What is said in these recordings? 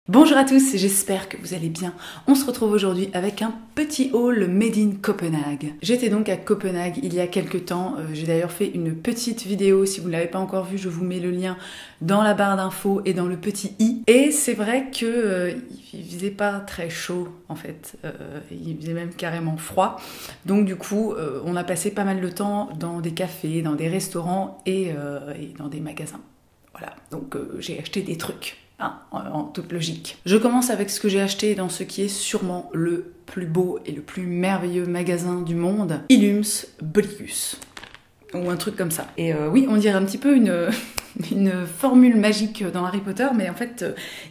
Bonjour à tous, j'espère que vous allez bien. On se retrouve aujourd'hui avec un petit haul made in Copenhague. J'étais donc à Copenhague il y a quelques temps, j'ai d'ailleurs fait une petite vidéo, si vous ne l'avez pas encore vue, je vous mets le lien dans la barre d'infos et dans le petit i. Et c'est vrai que il faisait pas très chaud en fait, il faisait même carrément froid. Donc du coup, on a passé pas mal de temps dans des cafés, dans des restaurants et dans des magasins. Voilà, donc j'ai acheté des trucs. En toute logique. Je commence avec ce que j'ai acheté dans ce qui est sûrement le plus beau et le plus merveilleux magasin du monde, Illums Bolligus. Ou un truc comme ça. Et oui, on dirait un petit peu une formule magique dans Harry Potter, mais en fait,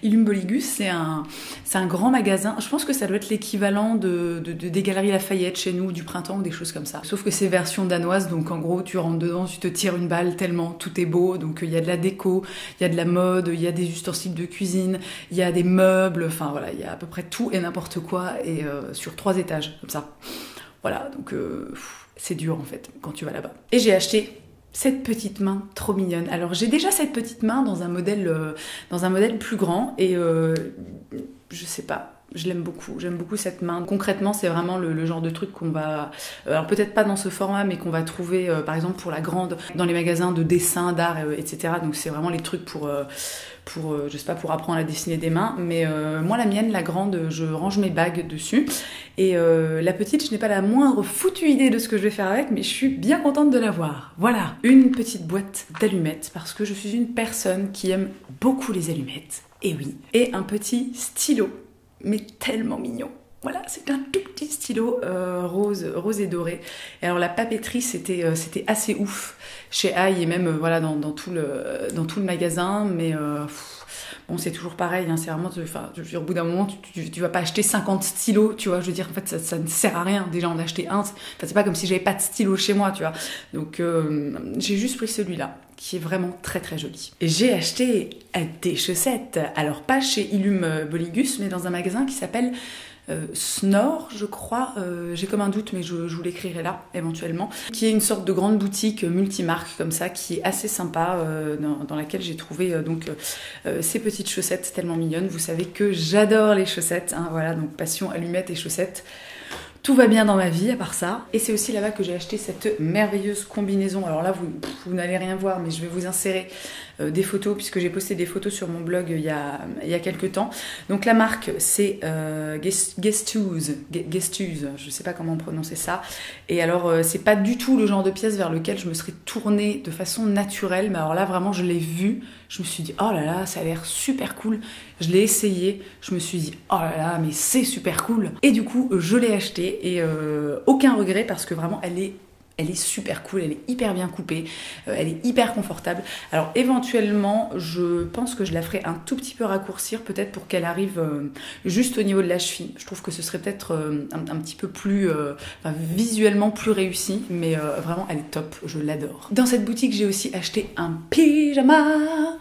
Illum Bolligus, c'est un grand magasin. Je pense que ça doit être l'équivalent des Galeries Lafayette chez nous, du printemps ou des choses comme ça. Sauf que c'est version danoise, donc en gros, tu rentres dedans, tu te tires une balle tellement tout est beau. Donc il y a de la déco, il y a de la mode, il y a des ustensiles de cuisine, il y a des meubles, enfin voilà, il y a à peu près tout et n'importe quoi, et sur 3 étages, comme ça. Voilà, donc c'est dur en fait quand tu vas là-bas. Et j'ai acheté cette petite main trop mignonne. Alors j'ai déjà cette petite main dans un modèle plus grand et je sais pas. Je l'aime beaucoup, j'aime beaucoup cette main. Concrètement, c'est vraiment le genre de truc qu'on va... alors peut-être pas dans ce format, mais qu'on va trouver, par exemple, pour la grande, dans les magasins de dessin, d'art, etc. Donc c'est vraiment les trucs pour je sais pas, pour apprendre à dessiner des mains. Mais moi, la mienne, la grande, je range mes bagues dessus. Et la petite, je n'ai pas la moindre foutue idée de ce que je vais faire avec, mais je suis bien contente de l'avoir. Voilà, une petite boîte d'allumettes, parce que je suis une personne qui aime beaucoup les allumettes. Et oui. Et un petit stylo, mais tellement mignon. Voilà, c'est un tout petit stylo rose et doré. Et alors la papeterie, c'était assez ouf chez Aïe et même voilà dans tout le magasin, mais bon, c'est toujours pareil, hein, c'est vraiment, enfin, je veux dire, au bout d'un moment, tu vas pas acheter 50 stylos, tu vois, je veux dire, en fait, ça ne sert à rien déjà en acheter un. Enfin, c'est pas comme si j'avais pas de stylo chez moi, tu vois. Donc j'ai juste pris celui-là, qui est vraiment très très joli. J'ai acheté des chaussettes, alors pas chez Illum Bolligus, mais dans un magasin qui s'appelle Snor, je crois, j'ai comme un doute, mais je vous l'écrirai là, éventuellement, qui est une sorte de grande boutique multimarque, comme ça, qui est assez sympa, dans laquelle j'ai trouvé ces petites chaussettes tellement mignonnes. Vous savez que j'adore les chaussettes, hein, voilà, donc passion, allumettes et chaussettes. Tout va bien dans ma vie à part ça. Et c'est aussi là-bas que j'ai acheté cette merveilleuse combinaison. Alors là, vous n'allez rien voir, mais je vais vous insérer des photos, puisque j'ai posté des photos sur mon blog il y a quelques temps. Donc la marque, c'est Guestuse, je sais pas comment prononcer ça. Et alors, c'est pas du tout le genre de pièce vers lequel je me serais tournée de façon naturelle. Mais alors là, vraiment, je l'ai vu. Je me suis dit, oh là là, ça a l'air super cool. Je l'ai essayé. Je me suis dit, oh là là, mais c'est super cool. Et du coup, je l'ai acheté et aucun regret parce que vraiment, elle est super cool, elle est hyper bien coupée, elle est hyper confortable. Alors éventuellement, je pense que je la ferai un tout petit peu raccourcir, peut-être pour qu'elle arrive juste au niveau de la cheville. Je trouve que ce serait peut-être un petit peu plus, enfin, visuellement plus réussi, mais vraiment elle est top, je l'adore. Dans cette boutique, j'ai aussi acheté un pyjama,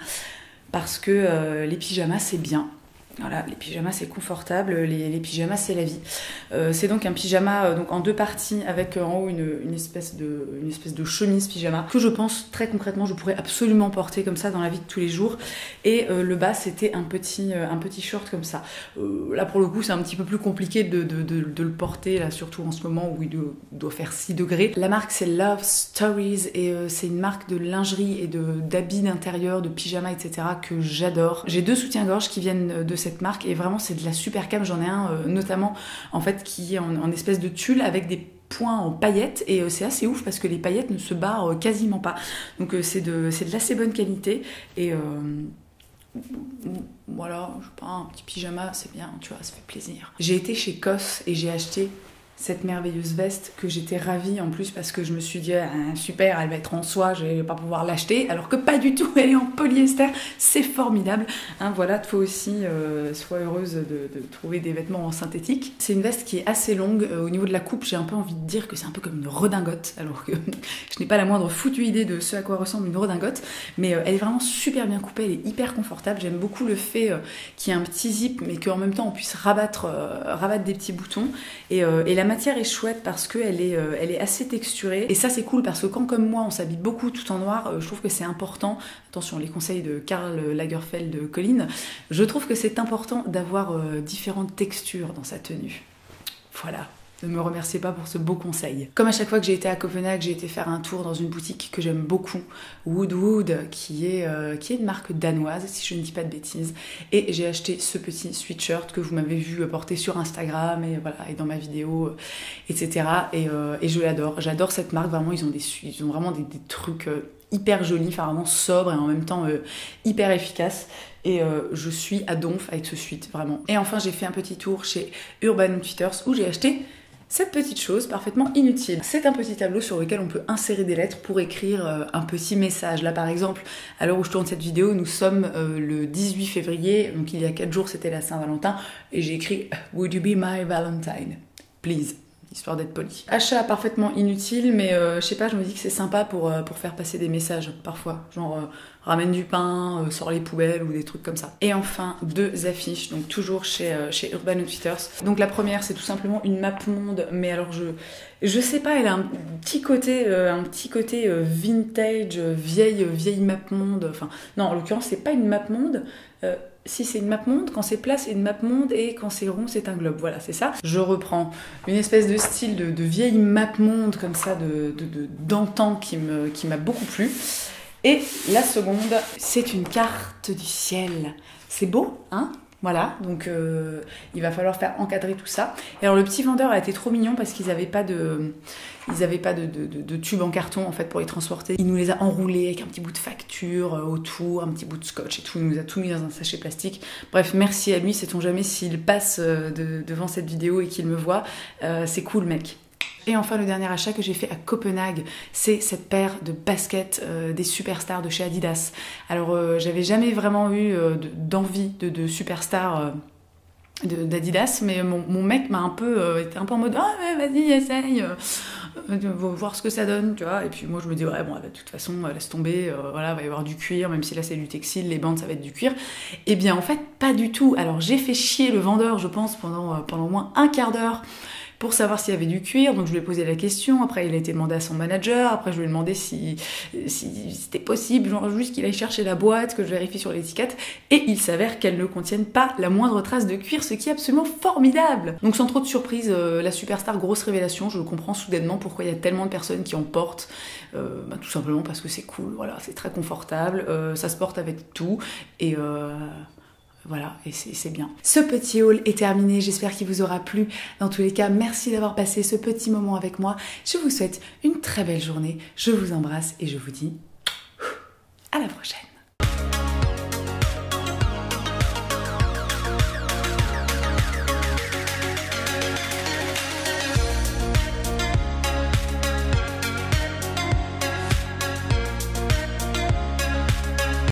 parce que les pyjamas c'est bien. Voilà, les pyjamas c'est confortable, les pyjamas c'est la vie. C'est donc un pyjama donc en 2 parties avec en haut une espèce de chemise pyjama que je pense très concrètement je pourrais absolument porter comme ça dans la vie de tous les jours. Et le bas c'était un petit short comme ça. Là pour le coup c'est un petit peu plus compliqué de le porter là, surtout en ce moment où il doit faire 6 degrés. La marque c'est Love Stories et c'est une marque de lingerie et d'habits d'intérieur, de pyjama etc. que j'adore. J'ai 2 soutiens-gorge qui viennent de cette marque et vraiment c'est de la super cam. J'en ai un notamment en fait qui est en espèce de tulle avec des points en paillettes et c'est assez ouf parce que les paillettes ne se barrent quasiment pas, donc c'est de l'assez bonne qualité et voilà, je sais pas, un petit pyjama c'est bien, tu vois, ça fait plaisir. J'ai été chez COS et j'ai acheté cette merveilleuse veste que j'étais ravie en plus parce que je me suis dit ah, super, elle va être en soie, je vais pas pouvoir l'acheter, alors que pas du tout, elle est en polyester, c'est formidable, hein, voilà, toi aussi sois heureuse de trouver des vêtements en synthétique. C'est une veste qui est assez longue, au niveau de la coupe j'ai un peu envie de dire que c'est un peu comme une redingote, alors que je n'ai pas la moindre foutue idée de ce à quoi ressemble une redingote, mais elle est vraiment super bien coupée, elle est hyper confortable, j'aime beaucoup le fait qu'il y ait un petit zip mais qu'en même temps on puisse rabattre des petits boutons et la matière est chouette parce qu'elle est assez texturée. Et ça c'est cool parce que quand comme moi on s'habille beaucoup tout en noir, je trouve que c'est important. Attention, les conseils de Karl Lagerfeld de Colline. Je trouve que c'est important d'avoir différentes textures dans sa tenue. Voilà. Ne me remerciez pas pour ce beau conseil. Comme à chaque fois que j'ai été à Copenhague, j'ai été faire un tour dans une boutique que j'aime beaucoup, Woodwood, qui est une marque danoise, si je ne dis pas de bêtises. Et j'ai acheté ce petit sweatshirt que vous m'avez vu porter sur Instagram et voilà, et dans ma vidéo, etc. Et je l'adore. J'adore cette marque. Vraiment, ils ont vraiment des trucs hyper jolis, enfin vraiment sobres et en même temps hyper efficaces. Et je suis à donf avec ce sweat, vraiment. Et enfin, j'ai fait un petit tour chez Urban Outfitters où j'ai acheté cette petite chose parfaitement inutile. C'est un petit tableau sur lequel on peut insérer des lettres pour écrire un petit message. Là par exemple, à l'heure où je tourne cette vidéo, nous sommes le 18 février, donc il y a 4 jours c'était la Saint-Valentin, et j'ai écrit « Would you be my Valentine? Please ». Histoire d'être poli. Achat parfaitement inutile, mais je sais pas, je me dis que c'est sympa pour faire passer des messages parfois. Genre ramène du pain, sors les poubelles ou des trucs comme ça. Et enfin, 2 affiches, donc toujours chez Urban Outfitters. Donc la première, c'est tout simplement une map monde, mais alors je sais pas, elle a un petit côté vintage, vieille map monde. Enfin, non, en l'occurrence, c'est pas une map monde. Si c'est une map monde, quand c'est plat c'est une map monde et quand c'est rond c'est un globe, voilà c'est ça. Je reprends une espèce de style de vieille map monde comme ça d'antan qui m'a beaucoup plu. Et la seconde, c'est une carte du ciel. C'est beau, hein? Voilà, donc il va falloir faire encadrer tout ça. Et alors le petit vendeur a été trop mignon parce qu'ils n'avaient pas de tube en carton en fait pour les transporter. Il nous les a enroulés avec un petit bout de facture autour, un petit bout de scotch et tout. Il nous a tout mis dans un sachet plastique. Bref, merci à lui. Sait-on jamais s'il passe devant cette vidéo et qu'il me voit. C'est cool, mec. Et enfin, le dernier achat que j'ai fait à Copenhague, c'est cette paire de baskets des superstars de chez Adidas. Alors, j'avais jamais vraiment eu d'envie de superstars d'Adidas, mais mon mec m'a était un peu en mode « Ah, mais vas-y, essaye voir ce que ça donne, tu vois ». Et puis moi, je me dis « Ouais, bon, de toute façon, laisse tomber, voilà, va y avoir du cuir, même si là, c'est du textile, les bandes, ça va être du cuir. » Eh bien, en fait, pas du tout. Alors, j'ai fait chier le vendeur, je pense, pendant au moins un quart d'heure, pour savoir s'il y avait du cuir, donc je lui ai posé la question, après il a été demandé à son manager, après je lui ai demandé si c'était possible, genre juste qu'il aille chercher la boîte, que je vérifie sur l'étiquette, et il s'avère qu'elle ne contienne pas la moindre trace de cuir, ce qui est absolument formidable. Donc sans trop de surprise, la superstar, grosse révélation, je comprends soudainement pourquoi il y a tellement de personnes qui en portent, tout simplement parce que c'est cool, voilà, c'est très confortable, ça se porte avec tout, et voilà, et c'est bien. Ce petit haul est terminé, j'espère qu'il vous aura plu. Dans tous les cas, merci d'avoir passé ce petit moment avec moi. Je vous souhaite une très belle journée, je vous embrasse et je vous dis à la prochaine.